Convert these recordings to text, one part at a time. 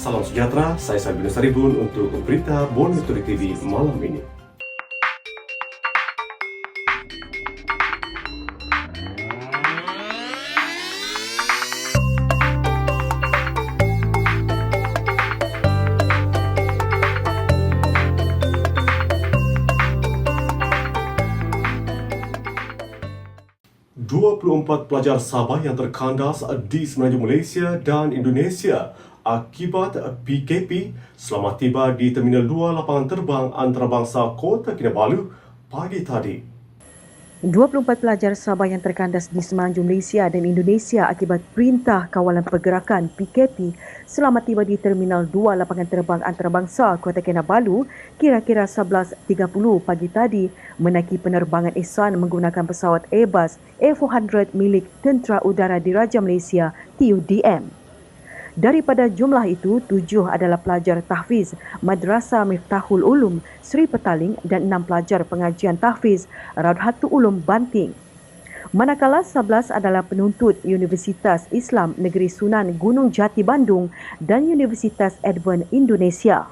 Salam sejahtera, saya Sabina Saribun untuk berita Bon Metode TV malam ini. ...24 pelajar Sabah yang terkandas di Semenanjung Malaysia dan Indonesia akibat PKP selamat tiba di Terminal 2 lapangan terbang antarabangsa Kota Kinabalu pagi tadi. 24 pelajar Sabah yang terkandas di Semenanjung Malaysia dan Indonesia akibat Perintah Kawalan Pergerakan PKP selamat tiba di Terminal 2 lapangan terbang antarabangsa Kota Kinabalu kira-kira 11.30 pagi tadi menaiki penerbangan ihsan menggunakan pesawat Airbus A400 milik Tentera Udara Diraja Malaysia TUDM. Daripada jumlah itu, 7 adalah pelajar tahfiz Madrasah Miftahul Ulum Sri Petaling dan 6 pelajar pengajian tahfiz Raudhatul Ulum Banting. Manakala 11 adalah penuntut Universitas Islam Negeri Sunan Gunung Jati Bandung dan Universitas Advent Indonesia.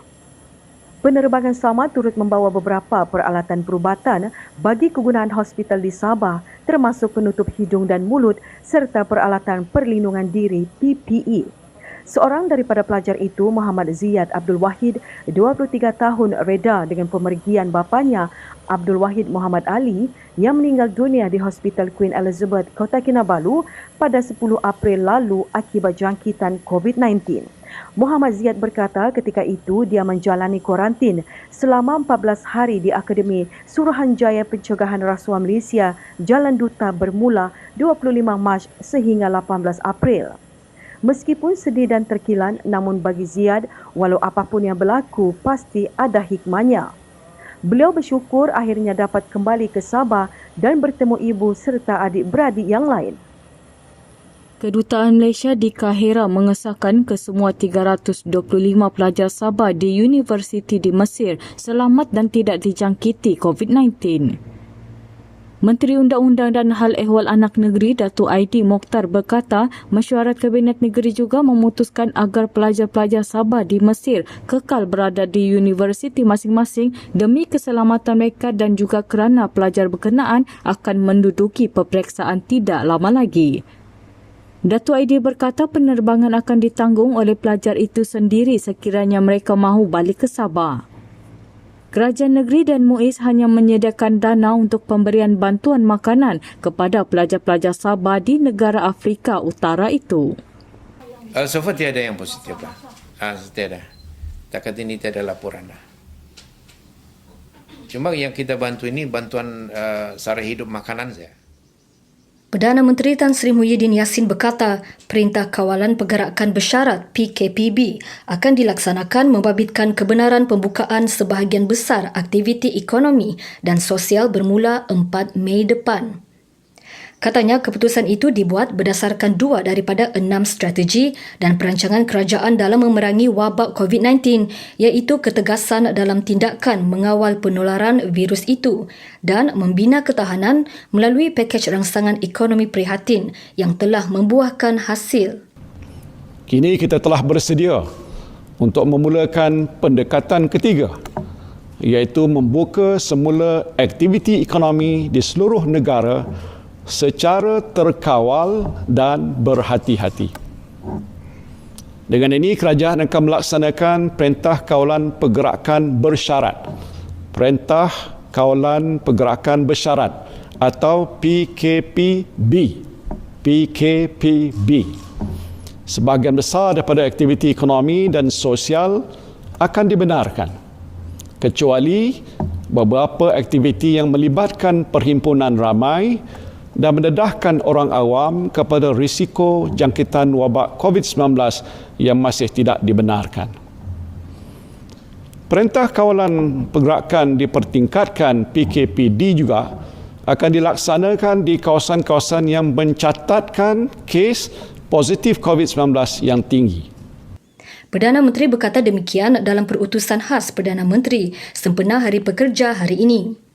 Penerbangan sama turut membawa beberapa peralatan perubatan bagi kegunaan hospital di Sabah termasuk penutup hidung dan mulut serta peralatan perlindungan diri PPE. Seorang daripada pelajar itu, Muhammad Ziyad Abdul Wahid, 23 tahun, reda dengan pemergian bapanya, Abdul Wahid Muhammad Ali, yang meninggal dunia di Hospital Queen Elizabeth, Kota Kinabalu pada 10 April lalu akibat jangkitan COVID-19. Muhammad Ziyad berkata ketika itu dia menjalani kuarantin selama 14 hari di Akademi Suruhanjaya Pencegahan Rasuah Malaysia, Jalan Duta bermula 25 Mac sehingga 18 April. Meskipun sedih dan terkilan, namun bagi Ziyad, walau apapun yang berlaku, pasti ada hikmahnya. Beliau bersyukur akhirnya dapat kembali ke Sabah dan bertemu ibu serta adik-beradik yang lain. Kedutaan Malaysia di Kahira mengesahkan kesemua 325 pelajar Sabah di universiti di Mesir selamat dan tidak dijangkiti COVID-19. Menteri Undang-Undang dan Hal Ehwal Anak Negeri Datuk Aidi Mokhtar berkata mesyuarat Kabinet Negeri juga memutuskan agar pelajar-pelajar Sabah di Mesir kekal berada di universiti masing-masing demi keselamatan mereka dan juga kerana pelajar berkenaan akan menduduki peperiksaan tidak lama lagi. Datuk Aidi berkata penerbangan akan ditanggung oleh pelajar itu sendiri sekiranya mereka mahu balik ke Sabah. Kerajaan negeri dan MUIS hanya menyediakan dana untuk pemberian bantuan makanan kepada pelajar-pelajar Sabah di negara Afrika Utara itu. So far tiada yang positif lah. Tiada. Takat ini tiada laporan lah. Cuma yang kita bantu ini bantuan sara hidup makanan saja. Perdana Menteri Tan Sri Muhyiddin Yassin berkata, Perintah Kawalan Pergerakan Bersyarat PKPB akan dilaksanakan membabitkan kebenaran pembukaan sebahagian besar aktiviti ekonomi dan sosial bermula 4 Mei depan. Katanya keputusan itu dibuat berdasarkan 2 daripada 6 strategi dan perancangan kerajaan dalam memerangi wabak COVID-19 iaitu ketegasan dalam tindakan mengawal penularan virus itu dan membina ketahanan melalui pakej rangsangan ekonomi prihatin yang telah membuahkan hasil. Kini kita telah bersedia untuk memulakan pendekatan ketiga iaitu membuka semula aktiviti ekonomi di seluruh negara secara terkawal dan berhati-hati. Dengan ini, kerajaan akan melaksanakan Perintah Kawalan Pergerakan Bersyarat. Perintah Kawalan Pergerakan Bersyarat atau PKPB. PKPB. Sebahagian besar daripada aktiviti ekonomi dan sosial akan dibenarkan, kecuali beberapa aktiviti yang melibatkan perhimpunan ramai dan mendedahkan orang awam kepada risiko jangkitan wabak COVID-19 yang masih tidak dibenarkan. Perintah Kawalan Pergerakan dipertingkatkan PKPD juga akan dilaksanakan di kawasan-kawasan yang mencatatkan kes positif COVID-19 yang tinggi. Perdana Menteri berkata demikian dalam perutusan khas Perdana Menteri sempena Hari Pekerja hari ini.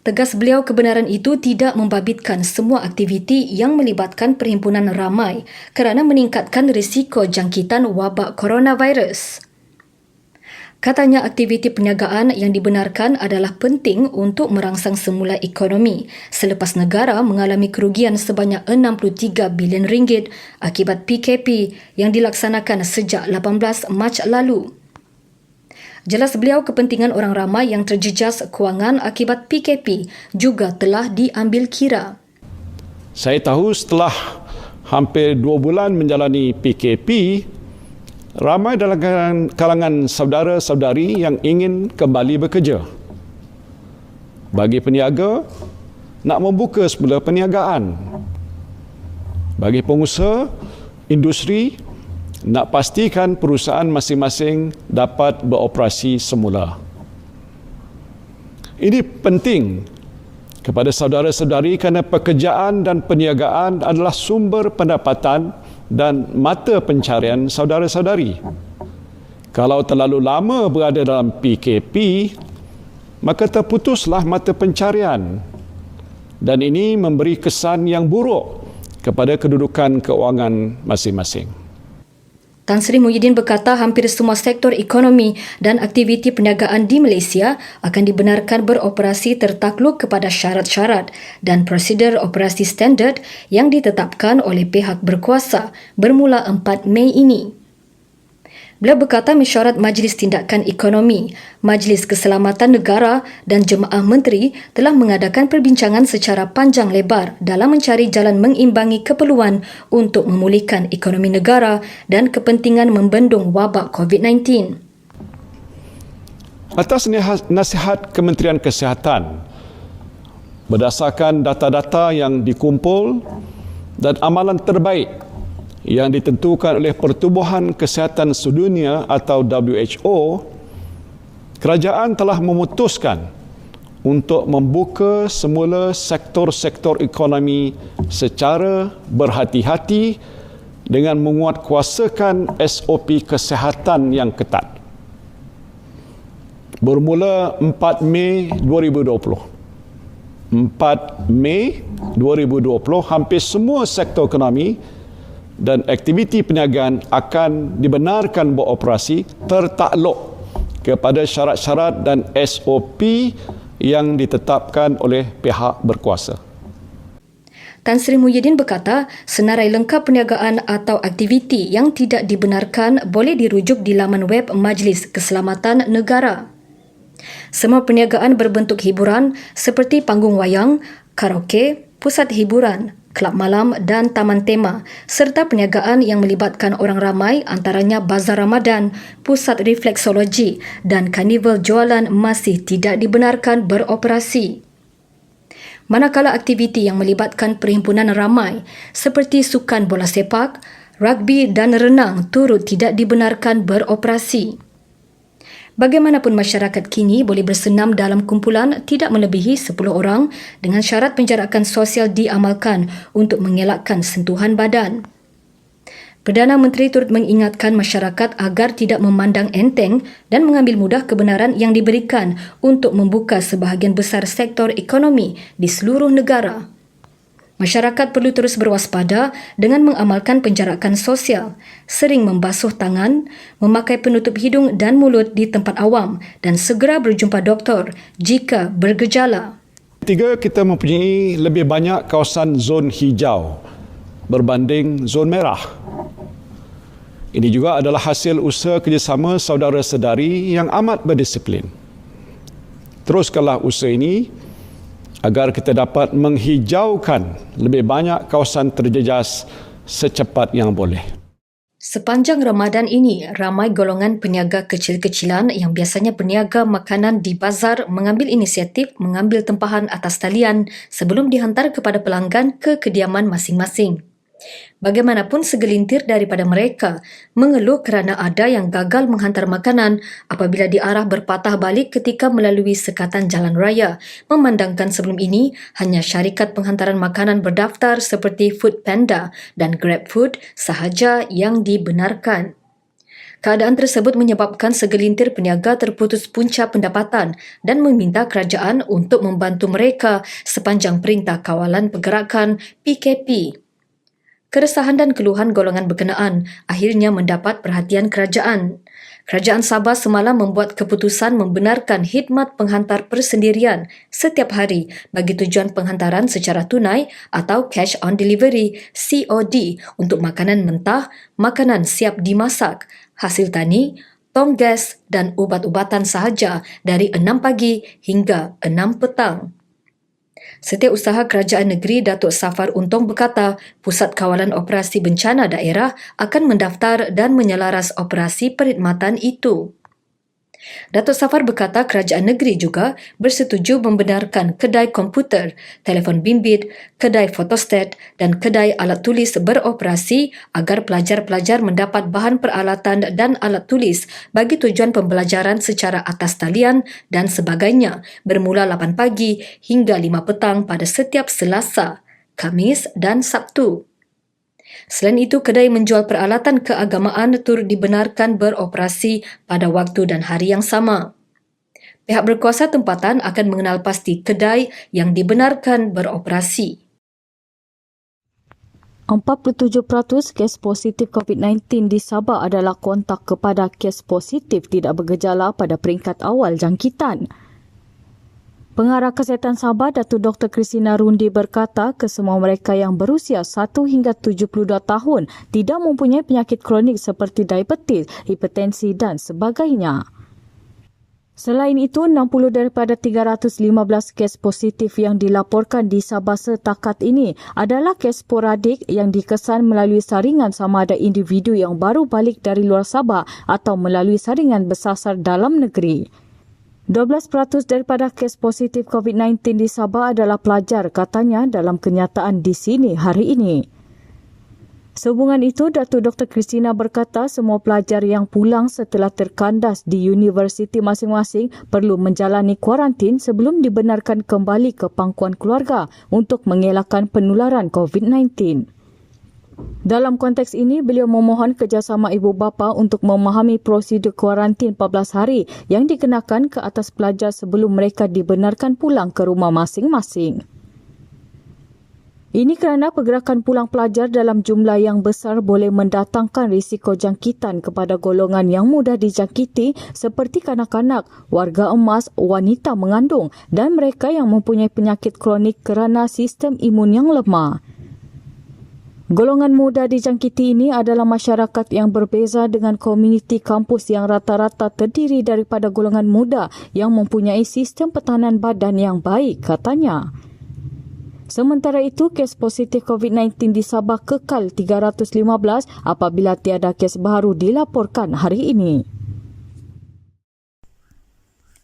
Tegas beliau, kebenaran itu tidak membabitkan semua aktiviti yang melibatkan perhimpunan ramai kerana meningkatkan risiko jangkitan wabak coronavirus. Katanya aktiviti perniagaan yang dibenarkan adalah penting untuk merangsang semula ekonomi selepas negara mengalami kerugian sebanyak 63 bilion ringgit akibat PKP yang dilaksanakan sejak 18 Mac lalu. Jelas beliau, kepentingan orang ramai yang terjejas kewangan akibat PKP juga telah diambil kira. Saya tahu setelah hampir 2 bulan menjalani PKP, ramai dalam kalangan saudara-saudari yang ingin kembali bekerja. Bagi peniaga, nak membuka semula perniagaan. Bagi pengusaha, industri, nak pastikan perusahaan masing-masing dapat beroperasi semula. Ini penting kepada saudara-saudari kerana pekerjaan dan perniagaan adalah sumber pendapatan dan mata pencarian saudara-saudari. Kalau terlalu lama berada dalam PKP, maka terputuslah mata pencarian. Dan ini memberi kesan yang buruk kepada kedudukan keuangan masing-masing. Tan Sri Muhyiddin berkata hampir semua sektor ekonomi dan aktiviti perniagaan di Malaysia akan dibenarkan beroperasi tertakluk kepada syarat-syarat dan prosedur operasi standard yang ditetapkan oleh pihak berkuasa bermula 4 Mei ini. Beliau berkata mesyuarat Majlis Tindakan Ekonomi, Majlis Keselamatan Negara dan Jemaah Menteri telah mengadakan perbincangan secara panjang lebar dalam mencari jalan mengimbangi keperluan untuk memulihkan ekonomi negara dan kepentingan membendung wabak COVID-19. Atas nasihat Kementerian Kesihatan, berdasarkan data-data yang dikumpul dan amalan terbaik yang ditentukan oleh Pertubuhan Kesihatan Sedunia atau WHO, kerajaan telah memutuskan untuk membuka semula sektor-sektor ekonomi secara berhati-hati dengan menguatkuasakan SOP kesihatan yang ketat. Bermula 4 Mei 2020. 4 Mei 2020, hampir semua sektor ekonomi dan aktiviti perniagaan akan dibenarkan beroperasi tertakluk kepada syarat-syarat dan SOP yang ditetapkan oleh pihak berkuasa. Tan Sri Muhyiddin berkata, senarai lengkap perniagaan atau aktiviti yang tidak dibenarkan boleh dirujuk di laman web Majlis Keselamatan Negara. Semua perniagaan berbentuk hiburan seperti panggung wayang, karaoke, pusat hiburan, kelab malam dan taman tema serta perniagaan yang melibatkan orang ramai antaranya bazar Ramadan, pusat refleksologi dan karnival jualan masih tidak dibenarkan beroperasi. Manakala aktiviti yang melibatkan perhimpunan ramai seperti sukan bola sepak, rugby dan renang turut tidak dibenarkan beroperasi. Bagaimanapun masyarakat kini boleh bersenam dalam kumpulan tidak melebihi 10 orang dengan syarat penjarakan sosial diamalkan untuk mengelakkan sentuhan badan. Perdana Menteri turut mengingatkan masyarakat agar tidak memandang enteng dan mengambil mudah kebenaran yang diberikan untuk membuka sebahagian besar sektor ekonomi di seluruh negara. Masyarakat perlu terus berwaspada dengan mengamalkan penjarakan sosial, sering membasuh tangan, memakai penutup hidung dan mulut di tempat awam dan segera berjumpa doktor jika bergejala. Ketiga, kita mempunyai lebih banyak kawasan zon hijau berbanding zon merah. Ini juga adalah hasil usaha kerjasama saudara-saudari yang amat berdisiplin. Teruskanlah usaha ini agar kita dapat menghijaukan lebih banyak kawasan terjejas secepat yang boleh. Sepanjang Ramadan ini, ramai golongan peniaga kecil-kecilan yang biasanya berniaga makanan di bazar mengambil inisiatif mengambil tempahan atas talian sebelum dihantar kepada pelanggan ke kediaman masing-masing. Bagaimanapun segelintir daripada mereka mengeluh kerana ada yang gagal menghantar makanan apabila diarah berpatah balik ketika melalui sekatan jalan raya, memandangkan sebelum ini hanya syarikat penghantaran makanan berdaftar seperti Food Panda dan GrabFood sahaja yang dibenarkan. Keadaan tersebut menyebabkan segelintir peniaga terputus punca pendapatan dan meminta kerajaan untuk membantu mereka sepanjang Perintah Kawalan Pergerakan PKP. Keresahan dan keluhan golongan berkenaan akhirnya mendapat perhatian kerajaan. Kerajaan Sabah semalam membuat keputusan membenarkan khidmat penghantar persendirian setiap hari bagi tujuan penghantaran secara tunai atau cash on delivery COD untuk makanan mentah, makanan siap dimasak, hasil tani, tong gas dan ubat-ubatan sahaja dari 6 pagi hingga 6 petang. Setiausaha Kerajaan Negeri Datuk Safar Untong berkata, Pusat Kawalan Operasi Bencana Daerah akan mendaftar dan menyelaras operasi perkhidmatan itu. Datuk Safar berkata kerajaan negeri juga bersetuju membenarkan kedai komputer, telefon bimbit, kedai fotostat dan kedai alat tulis beroperasi agar pelajar-pelajar mendapat bahan peralatan dan alat tulis bagi tujuan pembelajaran secara atas talian dan sebagainya bermula 8 pagi hingga 5 petang pada setiap Selasa, Khamis dan Sabtu. Selain itu, kedai menjual peralatan keagamaan turut dibenarkan beroperasi pada waktu dan hari yang sama. Pihak berkuasa tempatan akan mengenal pasti kedai yang dibenarkan beroperasi. 47% kes positif COVID-19 di Sabah adalah kontak kepada kes positif tidak bergejala pada peringkat awal jangkitan. Pengarah Kesihatan Sabah, Datuk Dr. Christina Rundi berkata kesemua mereka yang berusia 1 hingga 72 tahun tidak mempunyai penyakit kronik seperti diabetes, hipertensi dan sebagainya. Selain itu, 60 daripada 315 kes positif yang dilaporkan di Sabah setakat ini adalah kes sporadik yang dikesan melalui saringan sama ada individu yang baru balik dari luar Sabah atau melalui saringan bersasar dalam negeri. 12% daripada kes positif COVID-19 di Sabah adalah pelajar, katanya dalam kenyataan di sini hari ini. Sehubungan itu, Datuk Dr. Christina berkata semua pelajar yang pulang setelah terkandas di universiti masing-masing perlu menjalani kuarantin sebelum dibenarkan kembali ke pangkuan keluarga untuk mengelakkan penularan COVID-19. Dalam konteks ini, beliau memohon kerjasama ibu bapa untuk memahami prosedur kuarantin 14 hari yang dikenakan ke atas pelajar sebelum mereka dibenarkan pulang ke rumah masing-masing. Ini kerana pergerakan pulang pelajar dalam jumlah yang besar boleh mendatangkan risiko jangkitan kepada golongan yang mudah dijangkiti seperti kanak-kanak, warga emas, wanita mengandung dan mereka yang mempunyai penyakit kronik kerana sistem imun yang lemah. Golongan mudah dijangkiti ini adalah masyarakat yang berbeza dengan komuniti kampus yang rata-rata terdiri daripada golongan muda yang mempunyai sistem pertahanan badan yang baik, katanya. Sementara itu, kes positif COVID-19 di Sabah kekal 315 apabila tiada kes baru dilaporkan hari ini.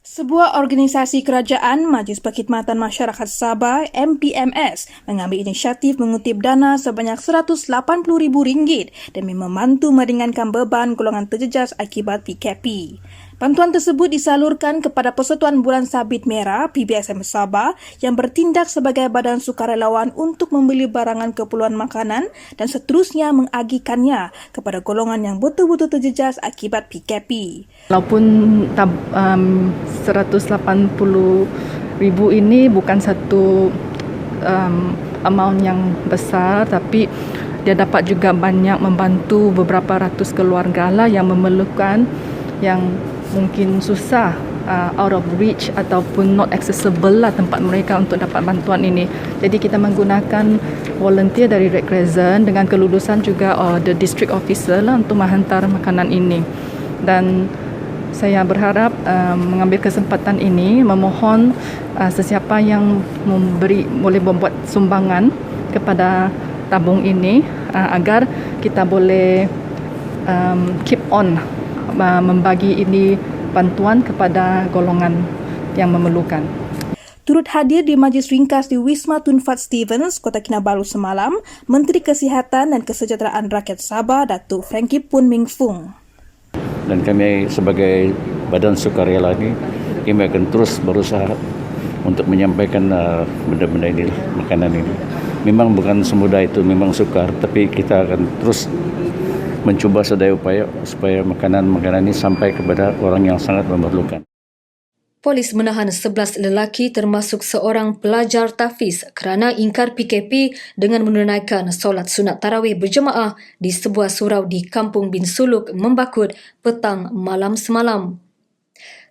Sebuah organisasi kerajaan, Majlis Perkhidmatan Masyarakat Sabah MPMS, mengambil inisiatif mengutip dana sebanyak RM180,000 demi membantu meringankan beban golongan terjejas akibat PKP. Bantuan tersebut disalurkan kepada Persatuan Bulan Sabit Merah PBSM Sabah yang bertindak sebagai badan sukarelawan untuk membeli barangan keperluan makanan dan seterusnya mengagihkannya kepada golongan yang betul-betul terjejas akibat PKP. Walaupun 180,000 ini bukan satu amount yang besar, tapi dia dapat juga banyak membantu beberapa ratus keluarga lah yang memerlukan, yang mungkin susah out of reach ataupun not accessible lah tempat mereka untuk dapat bantuan ini. Jadi kita menggunakan volunteer dari Red Crescent dengan kelulusan juga the district officer lah untuk menghantar makanan ini. Dan saya berharap mengambil kesempatan ini memohon sesiapa yang boleh membuat sumbangan kepada tabung ini agar kita boleh keep on membagi ini bantuan kepada golongan yang memerlukan. Turut hadir di majlis ringkas di Wisma Tun Fat Stevens, Kota Kinabalu semalam, Menteri Kesihatan dan Kesejahteraan Rakyat Sabah, Datuk Frankie Poon Ming Fung. Dan kami sebagai badan sukarela ini, kami akan terus berusaha untuk menyampaikan benda-benda ini, makanan ini. Memang bukan semudah itu, memang sukar, tapi kita akan terus mencuba sedaya upaya supaya makanan-makanan ini sampai kepada orang yang sangat memerlukan. Polis menahan 11 lelaki termasuk seorang pelajar tahfiz kerana ingkar PKP dengan menunaikan solat sunat tarawih berjemaah di sebuah surau di Kampung Bin Suluk, Membakut, petang malam semalam.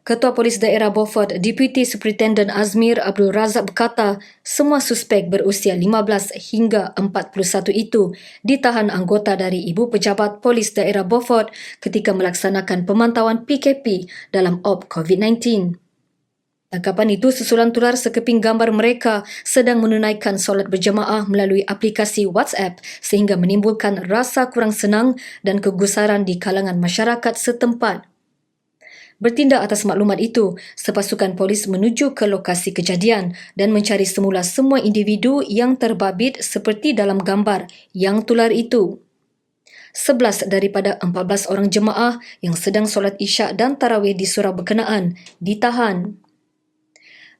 Ketua Polis Daerah Beaufort, Deputy Superintendent Azmir Abdul Razak berkata, semua suspek berusia 15 hingga 41 itu ditahan anggota dari Ibu Pejabat Polis Daerah Beaufort ketika melaksanakan pemantauan PKP dalam op COVID-19. Tangkapan itu susulan tular sekeping gambar mereka sedang menunaikan solat berjemaah melalui aplikasi WhatsApp sehingga menimbulkan rasa kurang senang dan kegusaran di kalangan masyarakat setempat. Bertindak atas maklumat itu, sepasukan polis menuju ke lokasi kejadian dan mencari semula semua individu yang terbabit seperti dalam gambar yang tular itu. 11 daripada 14 orang jemaah yang sedang solat isyak dan tarawih di surau berkenaan ditahan.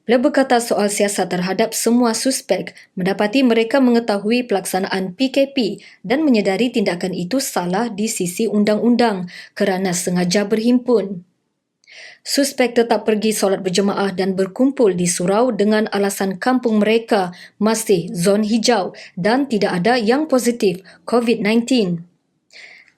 Beliau berkata soal siasat terhadap semua suspek mendapati mereka mengetahui pelaksanaan PKP dan menyedari tindakan itu salah di sisi undang-undang kerana sengaja berhimpun. Suspek tetap pergi solat berjemaah dan berkumpul di surau dengan alasan kampung mereka masih zon hijau dan tidak ada yang positif COVID-19.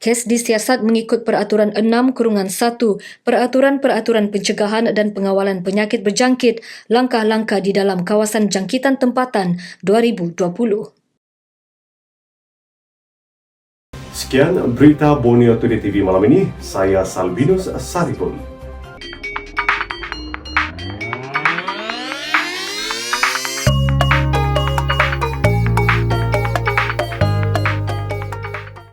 Kes disiasat mengikut Peraturan 6/1 Peraturan-Peraturan Pencegahan dan Pengawalan Penyakit Berjangkit Langkah-Langkah di dalam Kawasan Jangkitan Tempatan 2020. Sekian berita Borneo Today TV malam ini. Saya Salvinus Saripun.